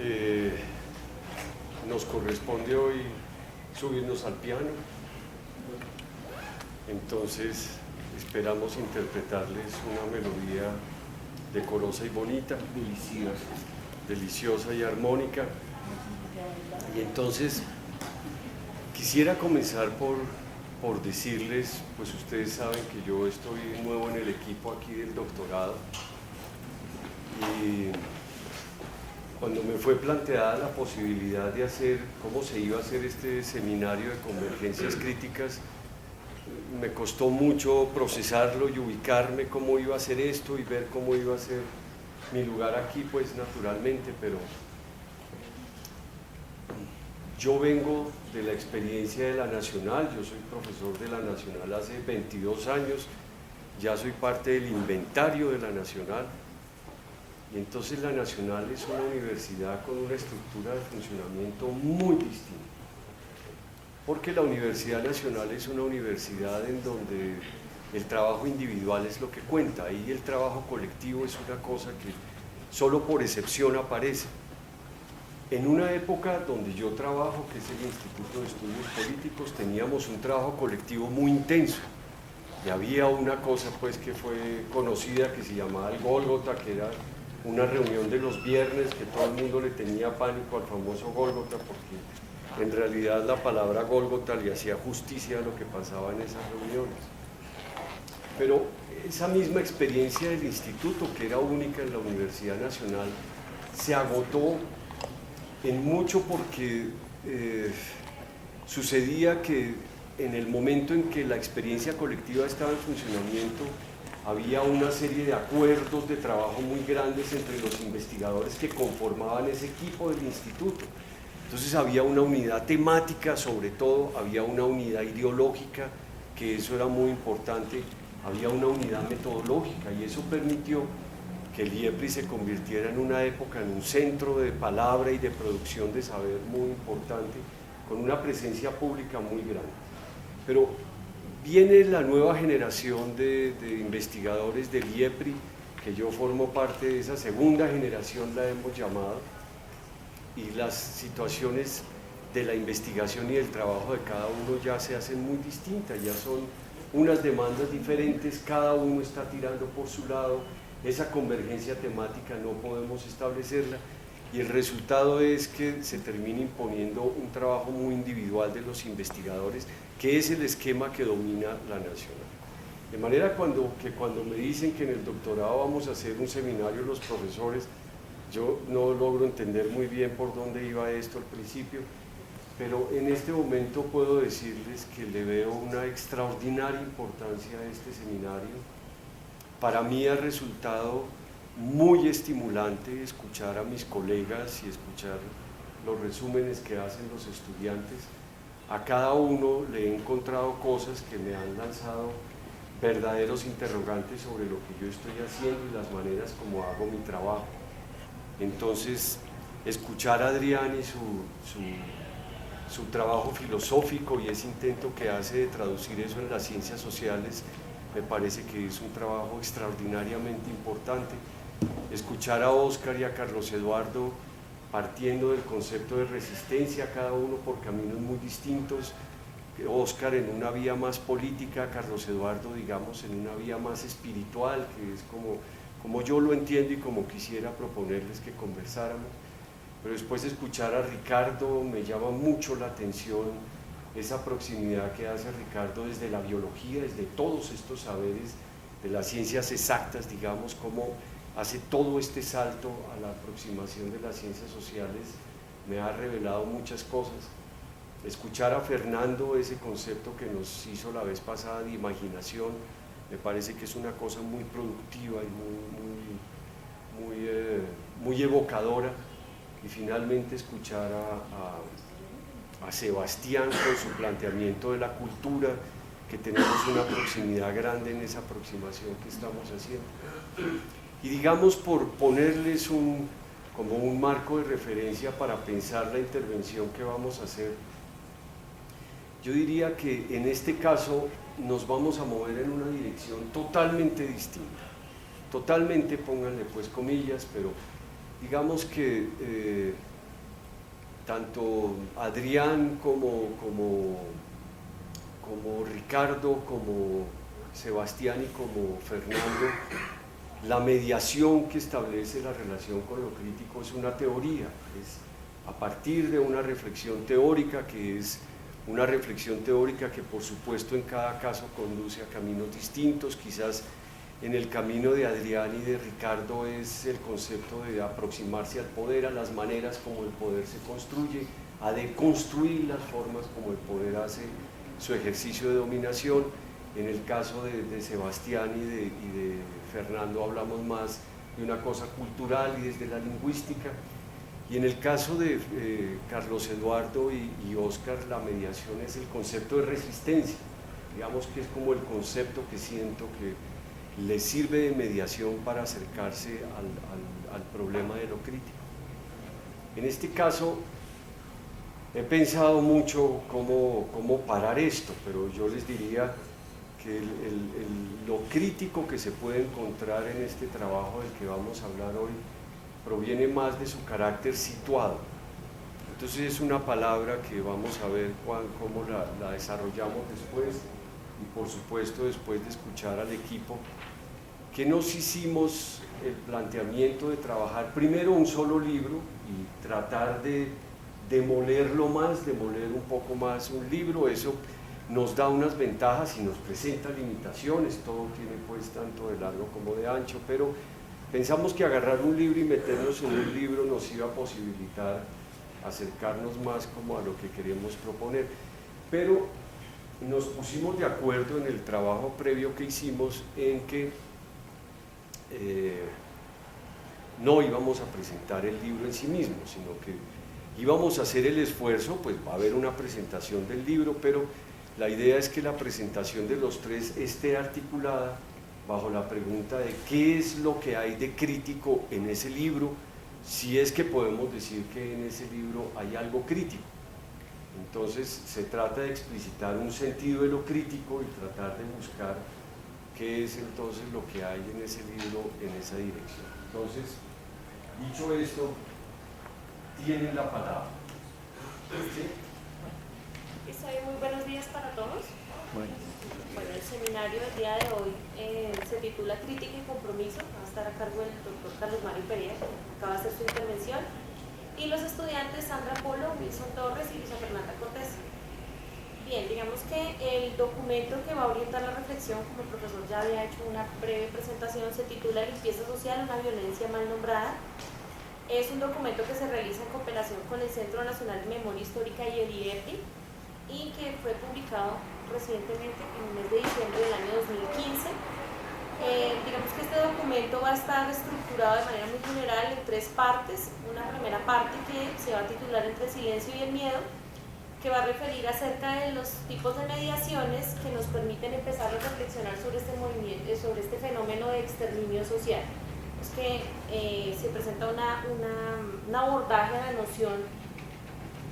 Eh, nos corresponde hoy subirnos al piano, entonces esperamos interpretarles una melodía decorosa y bonita, deliciosa y armónica. Y entonces quisiera comenzar por decirles, pues ustedes saben que yo estoy nuevo en el equipo aquí del doctorado, y cuando me fue planteada la posibilidad de hacer, cómo se iba a hacer este seminario de convergencias críticas, me costó mucho procesarlo y ubicarme cómo iba a hacer esto y ver cómo iba a ser mi lugar aquí, pues naturalmente, pero yo vengo de la experiencia de la Nacional, yo soy profesor de la Nacional hace 22 años, ya soy parte del inventario de la Nacional, y entonces la Nacional es una universidad con una estructura de funcionamiento muy distinta, porque la Universidad Nacional es una universidad en donde el trabajo individual es lo que cuenta, ahí el trabajo colectivo es una cosa que solo por excepción aparece. En una época donde yo trabajo, que es el Instituto de Estudios Políticos, teníamos un trabajo colectivo muy intenso, y había una cosa pues que fue conocida que se llamaba el Gólgota, que era una reunión de los viernes, que todo el mundo le tenía pánico al famoso Gólgota, porque en realidad la palabra Gólgota le hacía justicia a lo que pasaba en esas reuniones. Pero esa misma experiencia del instituto, que era única en la Universidad Nacional, se agotó en mucho porque sucedía que en el momento en que la experiencia colectiva estaba en funcionamiento, había una serie de acuerdos de trabajo muy grandes entre los investigadores que conformaban ese equipo del instituto. Entonces había una unidad temática, sobre todo, había una unidad ideológica, que eso era muy importante, había una unidad metodológica, y eso permitió que el IEPRI se convirtiera en una época en un centro de palabra y de producción de saber muy importante, con una presencia pública muy grande. Pero viene la nueva generación de investigadores del IEPRI, que yo formo parte de esa segunda generación, la hemos llamado, y las situaciones de la investigación y del trabajo de cada uno ya se hacen muy distintas, ya son unas demandas diferentes, cada uno está tirando por su lado, esa convergencia temática no podemos establecerla, y el resultado es que se termina imponiendo un trabajo muy individual de los investigadores, que es el esquema que domina la Nacional. De manera que cuando me dicen que en el doctorado vamos a hacer un seminario los profesores, yo no logro entender muy bien por dónde iba esto al principio, pero en este momento puedo decirles que le veo una extraordinaria importancia a este seminario. Para mí ha resultado muy estimulante escuchar a mis colegas y escuchar los resúmenes que hacen los estudiantes. A cada uno le he encontrado cosas que me han lanzado verdaderos interrogantes sobre lo que yo estoy haciendo y las maneras como hago mi trabajo. Entonces, escuchar a Adrián y su trabajo filosófico y ese intento que hace de traducir eso en las ciencias sociales, me parece que es un trabajo extraordinariamente importante. Escuchar a Óscar y a Carlos Eduardo partiendo del concepto de resistencia, cada uno por caminos muy distintos, Óscar en una vía más política, Carlos Eduardo, digamos, en una vía más espiritual, que es como yo lo entiendo y como quisiera proponerles que conversáramos. Pero después de escuchar a Ricardo, me llama mucho la atención esa proximidad que hace Ricardo desde la biología, desde todos estos saberes de las ciencias exactas, digamos, cómo hace todo este salto a la aproximación de las ciencias sociales, me ha revelado muchas cosas. Escuchar a Fernando, ese concepto que nos hizo la vez pasada de imaginación, me parece que es una cosa muy productiva y muy evocadora. Y finalmente escuchar a Sebastián con su planteamiento de la cultura, que tenemos una proximidad grande en esa aproximación que estamos haciendo. Y digamos, por ponerles como un marco de referencia para pensar la intervención que vamos a hacer, yo diría que en este caso nos vamos a mover en una dirección totalmente distinta, totalmente, pónganle pues comillas, pero digamos que tanto Adrián como Ricardo, como Sebastián y como Fernando, la mediación que establece la relación con lo crítico es una teoría, es a partir de una reflexión teórica que es una reflexión teórica que por supuesto en cada caso conduce a caminos distintos. Quizás en el camino de Adrián y de Ricardo es el concepto de aproximarse al poder, a las maneras como el poder se construye, a deconstruir las formas como el poder hace su ejercicio de dominación. En el caso de Sebastián y de Fernando hablamos más de una cosa cultural y desde la lingüística. Y en el caso de Carlos Eduardo y Óscar, la mediación es el concepto de resistencia. Digamos que es como el concepto que siento que le sirve de mediación para acercarse al problema de lo crítico. En este caso, he pensado mucho cómo parar esto, pero yo les diría que lo crítico que se puede encontrar en este trabajo del que vamos a hablar hoy proviene más de su carácter situado. Entonces es una palabra que vamos a ver cómo la desarrollamos después, y por supuesto después de escuchar al equipo, que nos hicimos el planteamiento de trabajar primero un solo libro y tratar de demolerlo más, demoler un poco más un libro. Eso nos da unas ventajas y nos presenta limitaciones, todo tiene pues tanto de largo como de ancho, pero pensamos que agarrar un libro y meternos en un libro nos iba a posibilitar acercarnos más como a lo que queremos proponer. Pero nos pusimos de acuerdo en el trabajo previo que hicimos en que no íbamos a presentar el libro en sí mismo, sino que íbamos a hacer el esfuerzo, pues va a haber una presentación del libro, pero la idea es que la presentación de los tres esté articulada bajo la pregunta de qué es lo que hay de crítico en ese libro, si es que podemos decir que en ese libro hay algo crítico. Entonces se trata de explicitar un sentido de lo crítico y tratar de buscar qué es entonces lo que hay en ese libro en esa dirección. Entonces, dicho esto, tienen la palabra. ¿Sí? Muy buenos días para todos. Bueno, el seminario del día de hoy se titula Crítica y Compromiso. Va a estar a cargo del doctor Carlos Mario Perea, que acaba de hacer su intervención, y los estudiantes Sandra Polo, Wilson Torres y Luisa Fernanda Cortés. Bien, digamos que el documento que va a orientar la reflexión, como el profesor ya había hecho una breve presentación, se titula Limpieza Social, una violencia mal nombrada. Es un documento que se realiza en cooperación con el Centro Nacional de Memoria Histórica y el IEPRI, y que fue publicado recientemente en el mes de diciembre del año 2015. Digamos que este documento va a estar estructurado de manera muy general en tres partes. Una primera parte que se va a titular Entre el silencio y el miedo, que va a referir acerca de los tipos de mediaciones que nos permiten empezar a reflexionar sobre este movimiento, sobre este fenómeno de exterminio social. Es que se presenta un abordaje a la noción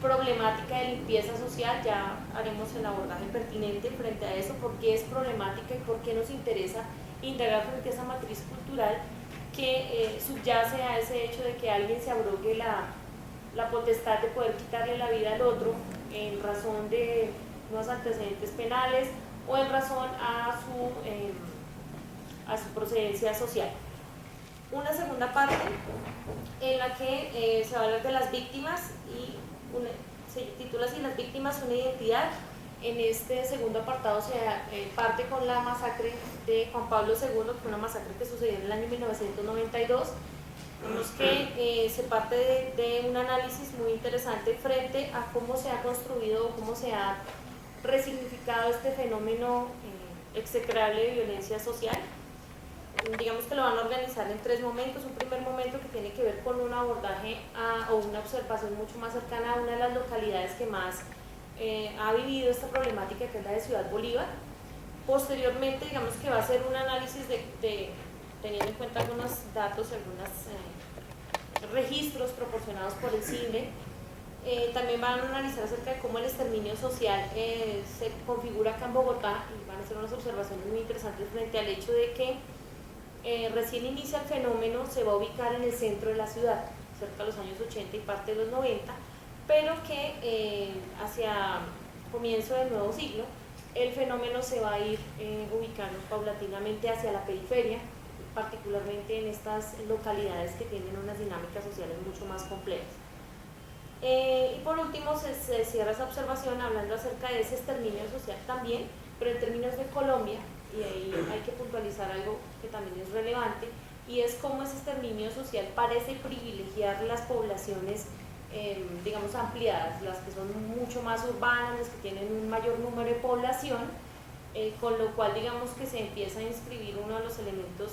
problemática de limpieza social. Ya haremos el abordaje pertinente frente a eso, por qué es problemática y por qué nos interesa indagar frente a esa matriz cultural que subyace a ese hecho de que alguien se abrogue la potestad de poder quitarle la vida al otro en razón de unos antecedentes penales o en razón a su procedencia social. Una segunda parte en la que se va a hablar de las víctimas y se titula así: Las víctimas, una identidad. En este segundo apartado se parte con la masacre de Juan Pablo II, que fue una masacre que sucedió en el año 1992. Vemos que se parte de un análisis muy interesante frente a cómo se ha construido, cómo se ha resignificado este fenómeno execrable de violencia social. Digamos que lo van a organizar en tres momentos. Un primer momento que tiene que ver con un abordaje o una observación mucho más cercana a una de las localidades que más ha vivido esta problemática, que es la de Ciudad Bolívar. Posteriormente, digamos que va a ser un análisis teniendo en cuenta algunos datos, algunos registros proporcionados por el CINE. También van a analizar acerca de cómo el exterminio social se configura acá en Bogotá, y van a hacer unas observaciones muy interesantes frente al hecho de que recién inicia el fenómeno, se va a ubicar en el centro de la ciudad. cerca de los años 80 y parte de los 90, pero que hacia comienzo del nuevo siglo el fenómeno se va a ir ubicando paulatinamente hacia la periferia, particularmente en estas localidades que tienen unas dinámicas sociales mucho más complejas. Y por último se cierra esa observación hablando acerca de ese exterminio social también, pero en términos de Colombia, y ahí hay que puntualizar algo que también es relevante, y es cómo ese exterminio social parece privilegiar las poblaciones digamos ampliadas, las que son mucho más urbanas, las que tienen un mayor número de población, con lo cual digamos que se empieza a inscribir uno de los elementos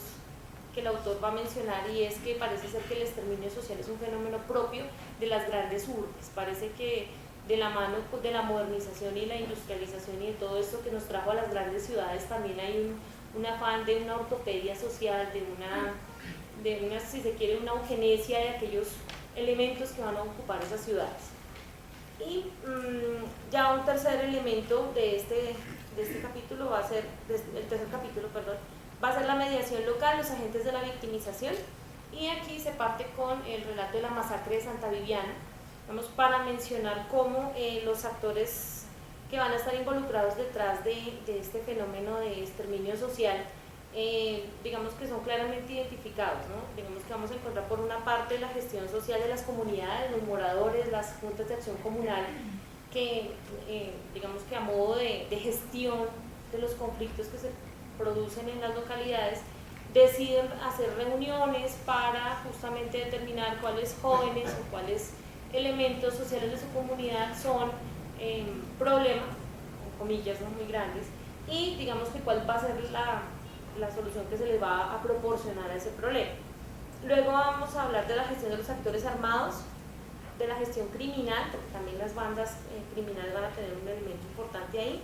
que el autor va a mencionar, y es que parece ser que el exterminio social es un fenómeno propio de las grandes urbes. Parece que de la mano de la modernización y la industrialización y de todo esto que nos trajo a las grandes ciudades, también hay un afán de una ortopedia social, de una, si se quiere, una eugenesia de aquellos elementos que van a ocupar esas ciudades. Y ya un tercer elemento de este capítulo va a ser, el tercer capítulo, perdón, va a ser la mediación local, los agentes de la victimización, y aquí se parte con el relato de la masacre de Santa Viviana, vamos, para mencionar cómo los actores que van a estar involucrados detrás de este fenómeno de exterminio social, digamos que son claramente identificados, ¿no? Digamos que vamos a encontrar por una parte la gestión social de las comunidades, los moradores, las juntas de acción comunal, que digamos que a modo de gestión de los conflictos que se producen en las localidades, deciden hacer reuniones para justamente determinar cuáles jóvenes o cuáles elementos sociales de su comunidad son problemas, con comillas, ¿no?, muy grandes, y digamos que cuál va a ser la solución que se les va a proporcionar a ese problema. Luego vamos a hablar de la gestión de los actores armados, de la gestión criminal, porque también las bandas criminales van a tener un elemento importante ahí,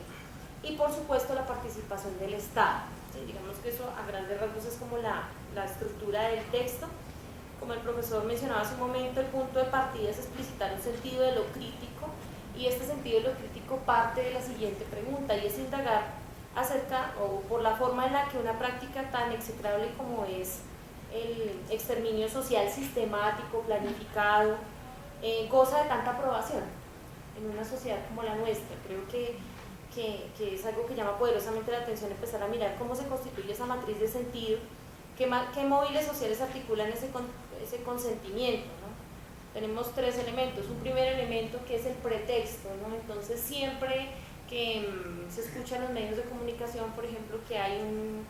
y por supuesto la participación del Estado. Digamos que eso a grandes rasgos es como la estructura del texto. Como el profesor mencionaba hace un momento, el punto de partida es explicitar un sentido de lo crítico, y este sentido de lo crítico parte de la siguiente pregunta, y es indagar acerca o por la forma en la que una práctica tan execrable como es el exterminio social sistemático, planificado, goza de tanta aprobación en una sociedad como la nuestra. Creo que es algo que llama poderosamente la atención empezar a mirar cómo se constituye esa matriz de sentido, qué móviles sociales articulan ese consentimiento, ¿no? Tenemos tres elementos. Un primer elemento que es el pretexto, ¿no? Entonces siempre que se escucha en los medios de comunicación, por ejemplo, que hay un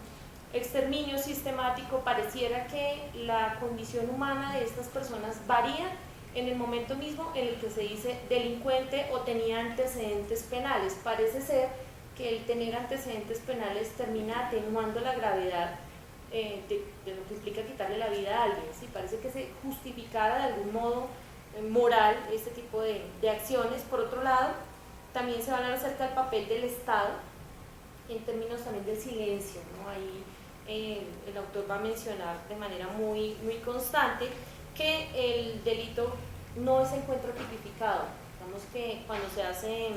exterminio sistemático, pareciera que la condición humana de estas personas varía en el momento mismo en el que se dice delincuente o tenía antecedentes penales. Parece ser que el tener antecedentes penales termina atenuando la gravedad de lo que implica quitarle la vida a alguien, ¿sí? Parece que se justificara de algún modo moral este tipo de acciones. Por otro lado, también se va a hablar acerca del papel del Estado en términos también del silencio, ¿no? Ahí el autor va a mencionar de manera muy, muy constante que el delito no se encuentra tipificado. Digamos que cuando se hacen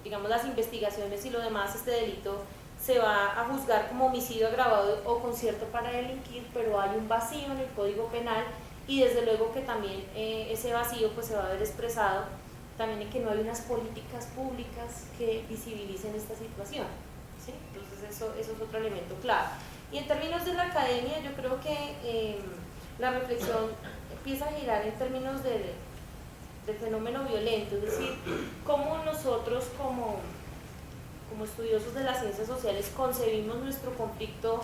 digamos las investigaciones y lo demás, este delito se va a juzgar como homicidio agravado o concierto para delinquir, pero hay un vacío en el Código Penal, y desde luego que también ese vacío pues se va a ver expresado también en que no hay unas políticas públicas que visibilicen esta situación, ¿sí? Entonces eso es otro elemento clave. Y en términos de la academia, yo creo que la reflexión empieza a girar en términos del fenómeno violento, es decir, cómo nosotros como estudiosos de las ciencias sociales concebimos nuestro conflicto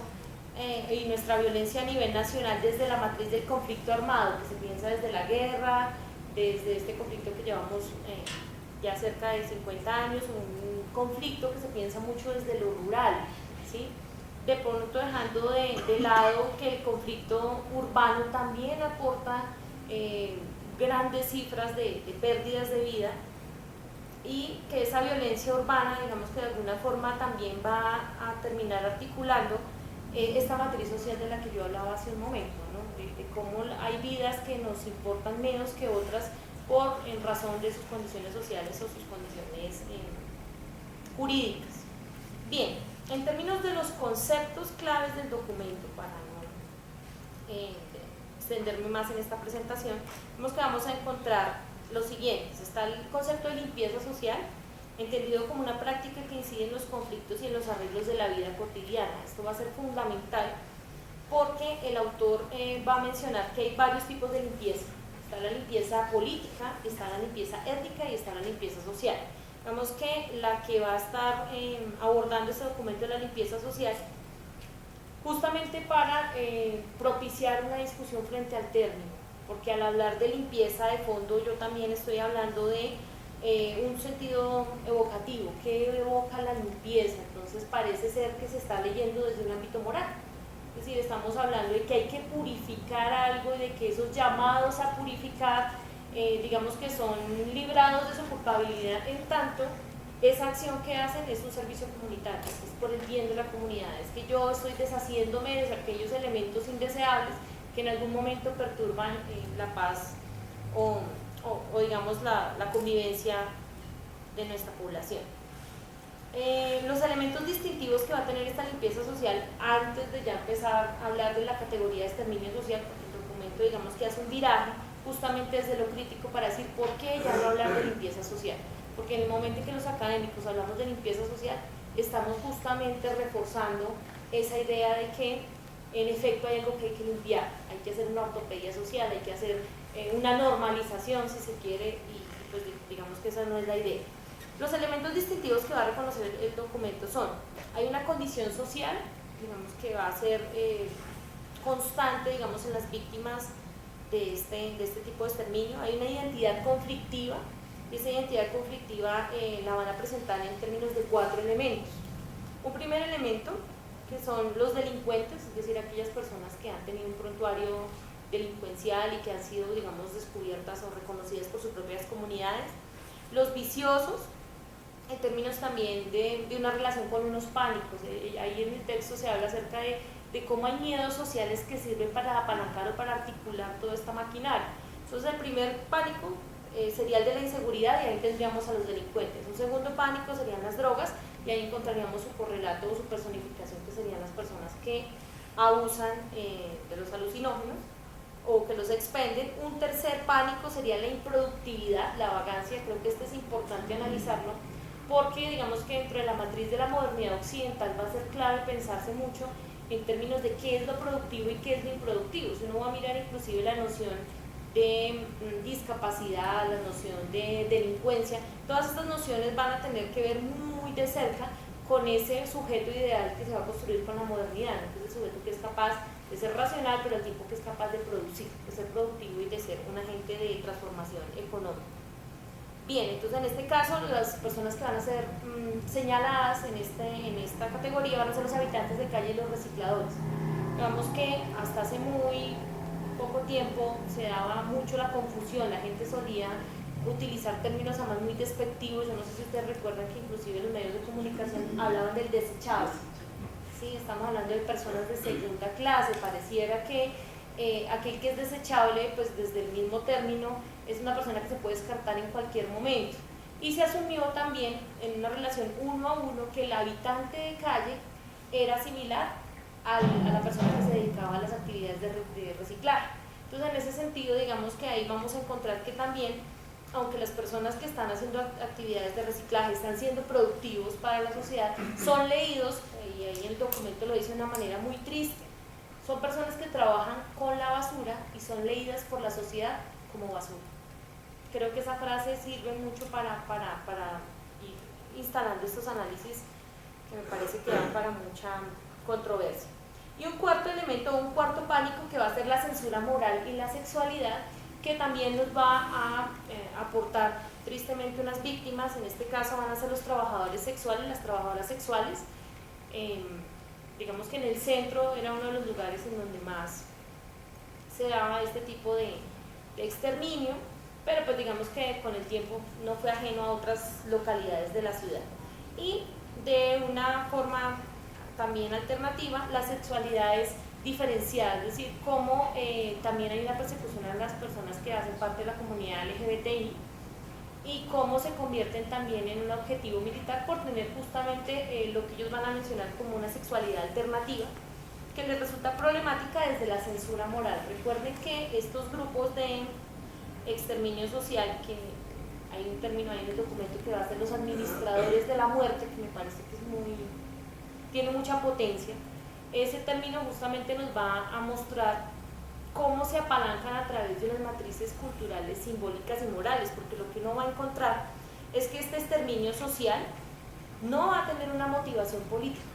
y nuestra violencia a nivel nacional desde la matriz del conflicto armado, que se piensa desde la guerra, desde este conflicto que llevamos ya cerca de 50 años, un conflicto que se piensa mucho desde lo rural, ¿sí? De pronto dejando de lado que el conflicto urbano también aporta grandes cifras de pérdidas de vida, y que esa violencia urbana, digamos que de alguna forma también va a terminar articulando esta matriz social de la que yo hablaba hace un momento, ¿no? De cómo hay vidas que nos importan menos que otras en razón de sus condiciones sociales o sus condiciones jurídicas. Bien, en términos de los conceptos claves del documento, para no extenderme más en esta presentación, vemos que vamos a encontrar los siguientes. Está el concepto de limpieza social, entendido como una práctica que incide en los conflictos y en los arreglos de la vida cotidiana. Esto va a ser fundamental porque el autor va a mencionar que hay varios tipos de limpieza. Está la limpieza política, está la limpieza ética y está la limpieza social. Vemos que la que va a estar abordando este documento de la limpieza social, justamente para propiciar una discusión frente al término, porque al hablar de limpieza de fondo yo también estoy hablando de un sentido evocativo. ¿Qué evoca la limpieza? Entonces parece ser que se está leyendo desde un ámbito moral. Es decir, estamos hablando de que hay que purificar algo y de que esos llamados a purificar, digamos que son librados de su culpabilidad, en tanto esa acción que hacen es un servicio comunitario, es por el bien de la comunidad, es que yo estoy deshaciéndome de aquellos elementos indeseables que en algún momento perturban la paz o digamos la convivencia de nuestra población. Los elementos distintivos que va a tener esta limpieza social, antes de ya empezar a hablar de la categoría de exterminio social, porque el documento digamos que hace un viraje justamente desde lo crítico para decir por qué ya no hablar de limpieza social, porque en el momento en que los académicos hablamos de limpieza social estamos justamente reforzando esa idea de que en efecto hay algo que hay que limpiar, hay que hacer una ortopedia social, hay que hacer una normalización si se quiere, y pues digamos que esa no es la idea. Los elementos distintivos que va a reconocer el documento son: hay una condición social, digamos que va a ser constante, digamos, en las víctimas de este tipo de exterminio. Hay una identidad conflictiva, y esa identidad conflictiva la van a presentar en términos de 4 elementos. Un primer elemento, que son los delincuentes, es decir, aquellas personas que han tenido un prontuario delincuencial y que han sido, digamos, descubiertas o reconocidas por sus propias comunidades. Los viciosos, en términos también de una relación con unos pánicos. Ahí en el texto se habla acerca de cómo hay miedos sociales que sirven para apalancar o para articular toda esta maquinaria. Entonces el primer pánico sería el de la inseguridad, y ahí tendríamos a los delincuentes. Un segundo pánico serían las drogas, y ahí encontraríamos su correlato o su personificación, que serían las personas que abusan de los alucinógenos o que los expenden. Un tercer pánico sería la improductividad, la vagancia. Creo que es importante analizarlo, porque digamos que dentro de la matriz de la modernidad occidental va a ser clave pensarse mucho en términos de qué es lo productivo y qué es lo improductivo. Si uno va a mirar inclusive la noción de discapacidad, la noción de delincuencia, todas estas nociones van a tener que ver muy de cerca con ese sujeto ideal que se va a construir con la modernidad, que es el sujeto que es capaz de ser racional, pero al tiempo que es capaz de producir, de ser productivo y de ser un agente de transformación económica. Bien, entonces en este caso las personas que van a ser señaladas en esta categoría van a ser los habitantes de calle y los recicladores. Digamos que hasta hace muy poco tiempo se daba mucho la confusión, la gente solía utilizar términos además muy despectivos. Yo no sé si ustedes recuerdan que inclusive los medios de comunicación hablaban del desechable. Sí, estamos hablando de personas de segunda clase. Pareciera que aquel que es desechable, pues desde el mismo término, es una persona que se puede descartar en cualquier momento. Y se asumió también en una relación 1 a 1 que el habitante de calle era similar a la persona que se dedicaba a las actividades de reciclaje. Entonces en ese sentido digamos que ahí vamos a encontrar que también, aunque las personas que están haciendo actividades de reciclaje están siendo productivos para la sociedad, son leídos, y ahí el documento lo dice de una manera muy triste, son personas que trabajan con la basura y son leídas por la sociedad como basura. Creo que esa frase sirve mucho para ir instalando estos análisis que me parece que dan para mucha controversia. Y un cuarto elemento, un cuarto pánico, que va a ser la censura moral y la sexualidad, que también nos va a aportar tristemente unas víctimas. En este caso van a ser los trabajadores sexuales, las trabajadoras sexuales. Digamos que en el centro era uno de los lugares en donde más se daba este tipo de exterminio, pero pues digamos que con el tiempo no fue ajeno a otras localidades de la ciudad. Y de una forma también alternativa, la sexualidad es diferenciada, es decir, cómo también hay una persecución a las personas que hacen parte de la comunidad LGBTI, y cómo se convierten también en un objetivo militar por tener justamente lo que ellos van a mencionar como una sexualidad alternativa, que les resulta problemática desde la censura moral. Recuerden que estos grupos de exterminio social, que hay un término ahí en el documento que va a ser los administradores de la muerte, que me parece que tiene mucha potencia. Ese término justamente nos va a mostrar cómo se apalancan a través de las matrices culturales, simbólicas y morales, porque lo que uno va a encontrar es que este exterminio social no va a tener una motivación política,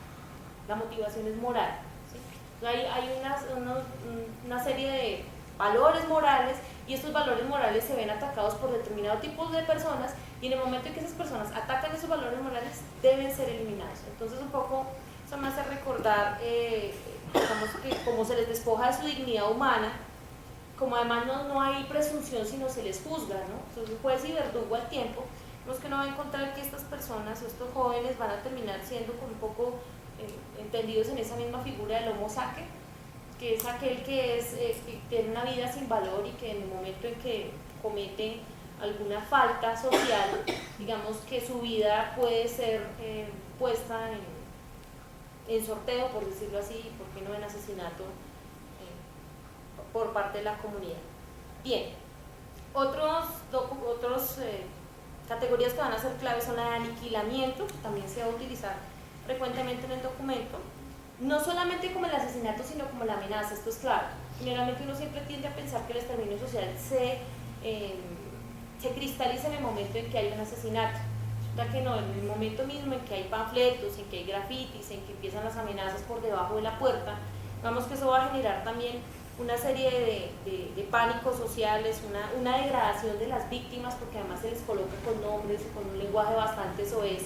la motivación es moral, ¿sí? Hay una serie de valores morales, y estos valores morales se ven atacados por determinado tipo de personas, y en el momento en que esas personas atacan esos valores morales deben ser eliminados. Entonces un poco eso me hace recordar digamos que como se les despoja de su dignidad humana, como además no hay presunción sino se les juzga, ¿no? Entonces juez y verdugo al tiempo, los que uno va a encontrar que estas personas o estos jóvenes van a terminar siendo como un poco entendidos en esa misma figura del homo sapiens, que es aquel que tiene una vida sin valor y que en el momento en que comete alguna falta social, digamos que su vida puede ser puesta en sorteo, por decirlo así, ¿por qué no en asesinato por parte de la comunidad? Bien, otros categorías que van a ser claves son la de aniquilamiento, que también se va a utilizar frecuentemente en el documento, no solamente como el asesinato, sino como la amenaza. Esto es clave. Generalmente uno siempre tiende a pensar que el exterminio social se cristaliza en el momento en que hay un asesinato. Resulta que no, en el momento mismo en que hay panfletos, en que hay grafitis, en que empiezan las amenazas por debajo de la puerta, vamos que eso va a generar también una serie de pánicos sociales, una degradación de las víctimas, porque además se les coloca con nombres, con un lenguaje bastante soez.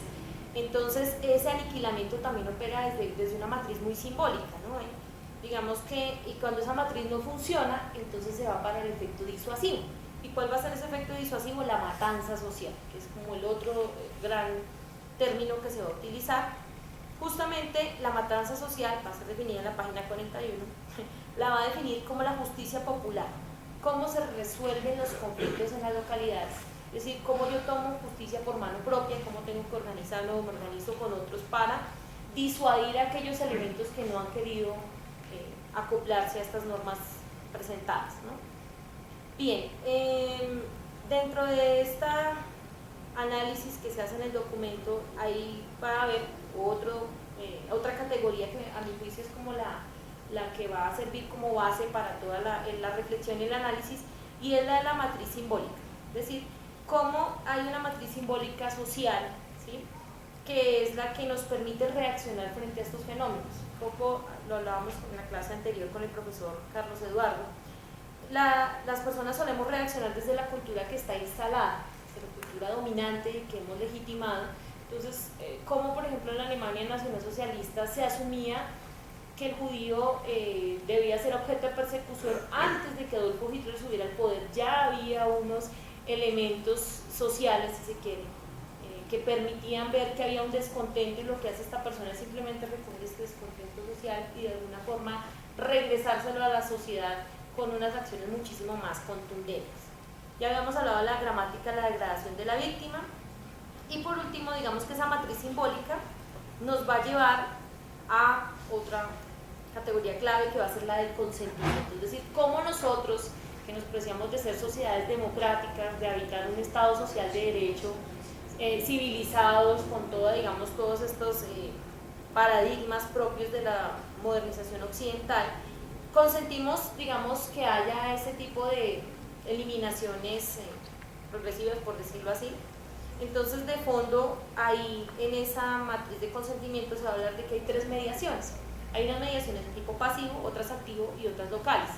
Entonces ese aniquilamiento también opera desde una matriz muy simbólica, ¿no? Digamos que y cuando esa matriz no funciona, entonces se va para el efecto disuasivo. ¿Y cuál va a ser ese efecto disuasivo? La matanza social, que es como el otro gran término que se va a utilizar. Justamente la matanza social va a ser definida en la página 41, la va a definir como la justicia popular, cómo se resuelven los conflictos en las localidades, es decir, cómo yo tomo justicia por mano propia, cómo tengo que organizarlo, me organizo con otros para disuadir a aquellos elementos que no han querido acoplarse a estas normas presentadas, ¿no? Bien, dentro de este análisis que se hace en el documento, ahí va a haber otra categoría que a mi juicio es como la que va a servir como base para toda la reflexión y el análisis, y es la de la matriz simbólica, es decir, cómo hay una matriz simbólica social, ¿sí?, que es la que nos permite reaccionar frente a estos fenómenos. Un poco lo hablábamos en la clase anterior con el profesor Carlos Eduardo. Las personas solemos reaccionar desde la cultura que está instalada, desde la cultura dominante que hemos legitimado. Entonces, como por ejemplo en la Alemania nacionalsocialista se asumía que el judío debía ser objeto de persecución antes de que Adolfo Hitler subiera al poder. Ya había unos elementos sociales, si se quiere, que permitían ver que había un descontento, y lo que hace esta persona es simplemente recoger este descontento social y de alguna forma regresárselo a la sociedad con unas acciones muchísimo más contundentes. Ya habíamos hablado de la gramática, la degradación de la víctima, y por último, digamos que esa matriz simbólica nos va a llevar a otra categoría clave, que va a ser la del consentimiento, es decir, cómo nosotros, que nos preciamos de ser sociedades democráticas, de habitar un estado social de derecho, civilizados, con digamos, todos estos paradigmas propios de la modernización occidental, consentimos, digamos, que haya ese tipo de eliminaciones progresivas, por decirlo así. Entonces, de fondo, ahí en esa matriz de consentimiento se va a hablar de que hay tres mediaciones. Hay unas mediaciones de tipo pasivo, otras activo y otras locales.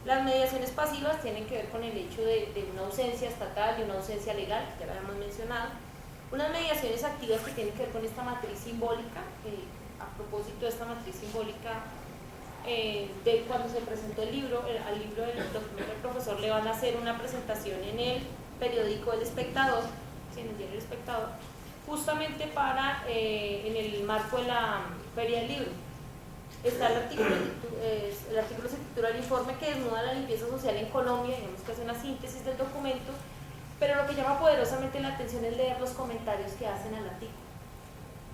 Las mediaciones pasivas tienen que ver con el hecho de una ausencia estatal y una ausencia legal, que ya lo habíamos mencionado. Unas mediaciones activas que tienen que ver con esta matriz simbólica. A propósito de esta matriz simbólica, de cuando se presentó al libro del documento del profesor, le van a hacer una presentación en el periódico El Espectador, en el diario El Espectador, justamente en el marco de la Feria del Libro. Está el artículo se titula El informe que desnuda la limpieza social en Colombia, digamos que hace una síntesis del documento, pero lo que llama poderosamente la atención es leer los comentarios que hacen al artículo.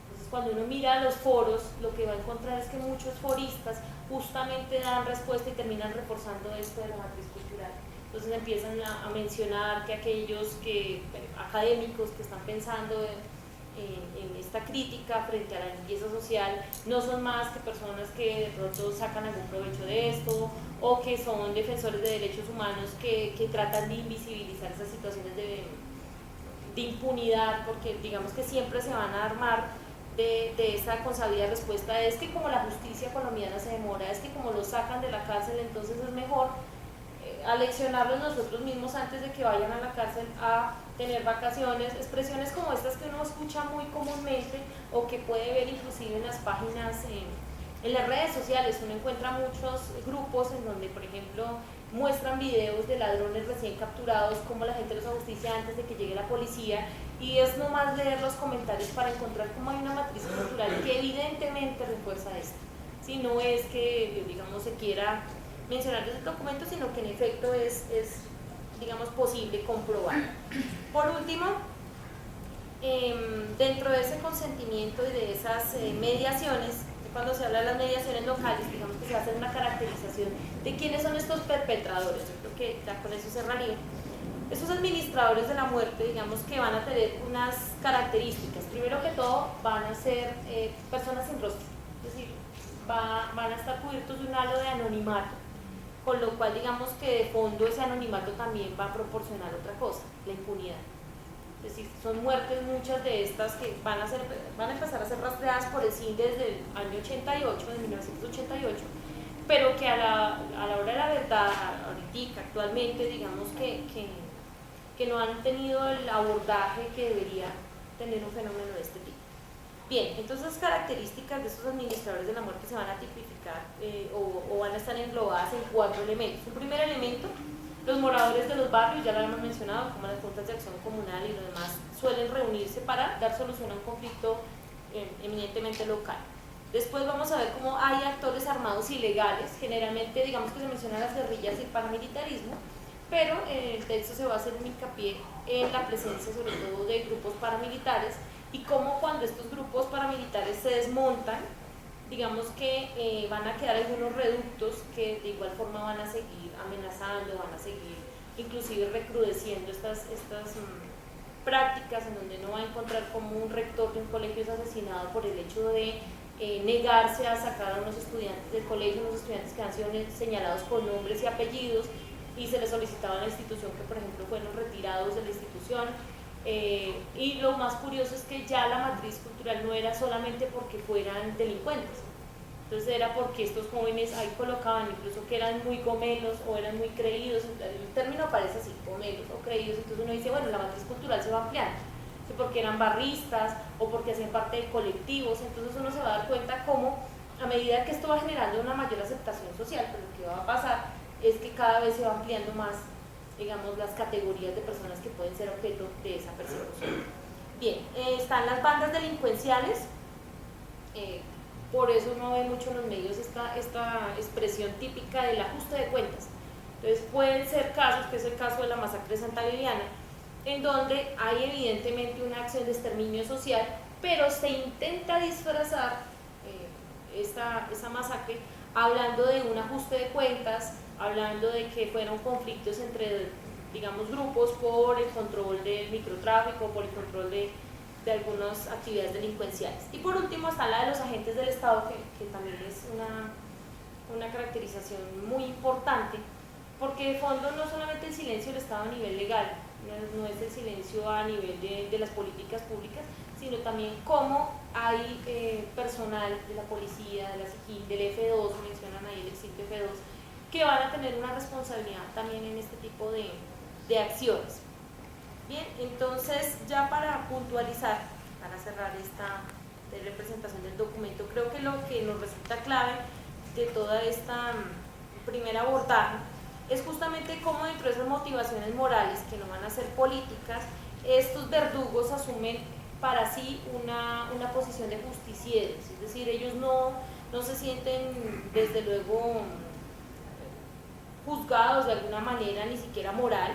Entonces, cuando uno mira los foros, lo que va a encontrar es que muchos foristas justamente dan respuesta y terminan reforzando esto de la matriz cultural. Entonces empiezan a mencionar que aquellos académicos que están pensando en esta crítica frente a la limpieza social no son más que personas que de pronto sacan algún provecho de esto, o que son defensores de derechos humanos que tratan de invisibilizar esas situaciones de impunidad, porque digamos que siempre se van a armar de esa consabida respuesta, es que como la justicia colombiana se demora, es que como lo sacan de la cárcel, entonces es mejor aleccionarlos nosotros mismos antes de que vayan a la cárcel a tener vacaciones. Expresiones como estas que uno escucha muy comúnmente o que puede ver inclusive en las páginas, en las redes sociales. Uno encuentra muchos grupos en donde, por ejemplo, muestran videos de ladrones recién capturados, cómo la gente los justicia antes de que llegue la policía, y es nomás leer los comentarios para encontrar cómo hay una matriz cultural que evidentemente refuerza esto. Si no es que, digamos, se quiera mencionar desde el documento, sino que en efecto es digamos, posible comprobar. Por último, dentro de ese consentimiento y de esas mediaciones, cuando se habla de las mediaciones locales, digamos que se hace una caracterización de quiénes son estos perpetradores. Yo creo que ya con eso cerraría. Estos administradores de la muerte, digamos que van a tener unas características. Primero que todo, van a ser personas sin rostro, es decir, van a estar cubiertos de un halo de anonimato, con lo cual digamos que de fondo ese anonimato también va a proporcionar otra cosa, la impunidad. Es decir, son muertes muchas de estas que van a empezar a ser rastreadas por el CIN desde el año 88, de 1988, pero que a la hora de la verdad, ahorita, actualmente, digamos que no han tenido el abordaje que debería tener un fenómeno de este tipo. Bien, entonces características de estos administradores de la muerte se van a tipificar o van a estar englobadas en 4 elementos. Un primer elemento, los moradores de los barrios, ya lo hemos mencionado, como las juntas de acción comunal y lo demás, suelen reunirse para dar solución a un conflicto eminentemente local. Después vamos a ver cómo hay actores armados ilegales, generalmente digamos que se mencionan las guerrillas y el paramilitarismo, pero en el texto se va a hacer un hincapié en la presencia sobre todo de grupos paramilitares, y cómo cuando estos grupos paramilitares se desmontan, digamos que van a quedar algunos reductos que de igual forma van a seguir amenazando, van a seguir inclusive recrudeciendo estas prácticas, en donde no va a encontrar como un rector de un colegio es asesinado por el hecho de negarse a sacar a unos estudiantes del colegio, unos estudiantes que han sido señalados con nombres y apellidos, y se les solicitaba a la institución que, por ejemplo, fueron retirados de la institución. Y lo más curioso es que ya la matriz cultural no era solamente porque fueran delincuentes, entonces era porque estos jóvenes ahí colocaban incluso que eran muy gomelos o eran muy creídos, el término aparece así, gomelos o creídos, entonces uno dice, bueno, la matriz cultural se va ampliando, porque eran barristas o porque hacían parte de colectivos, entonces uno se va a dar cuenta cómo a medida que esto va generando una mayor aceptación social, pero lo que va a pasar es que cada vez se va ampliando más, digamos, las categorías de personas que pueden ser objeto de esa persecución. Bien, están las bandas delincuenciales, por eso uno ve mucho en los medios esta expresión típica del ajuste de cuentas. Entonces pueden ser casos, que es el caso de la masacre de Santa Viviana, en donde hay evidentemente una acción de exterminio social, pero se intenta disfrazar esa masacre hablando de un ajuste de cuentas, hablando de que fueron conflictos entre, digamos, grupos por el control del microtráfico, por el control de algunas actividades delincuenciales. Y por último está la de los agentes del Estado, que también es una caracterización muy importante, porque de fondo no solamente el silencio del Estado a nivel legal, no es el silencio a nivel de las políticas públicas, sino también cómo hay personal de la policía, de la SIGIN, del F2, mencionan ahí el extinto F2, que van a tener una responsabilidad también en este tipo de acciones. Bien, entonces ya para puntualizar, para cerrar esta representación del documento, creo que lo que nos resulta clave de toda esta primer abordaje es justamente cómo dentro de esas motivaciones morales que no van a ser políticas, estos verdugos asumen para sí una posición de justicieros, es decir, ellos no se sienten desde luego juzgados de alguna manera, ni siquiera moral,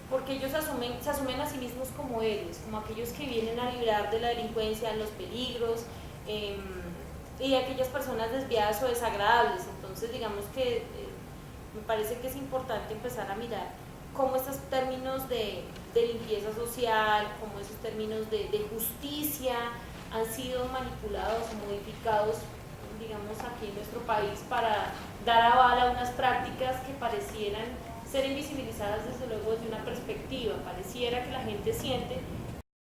porque ellos se asumen a sí mismos como héroes, como aquellos que vienen a librar de la delincuencia, los peligros, y de aquellas personas desviadas o desagradables. Entonces digamos que me parece que es importante empezar a mirar cómo estos términos de limpieza social, cómo esos términos de justicia han sido manipulados o modificados, digamos, aquí en nuestro país para dar aval a unas prácticas que parecieran ser invisibilizadas desde luego desde una perspectiva. Pareciera que la gente siente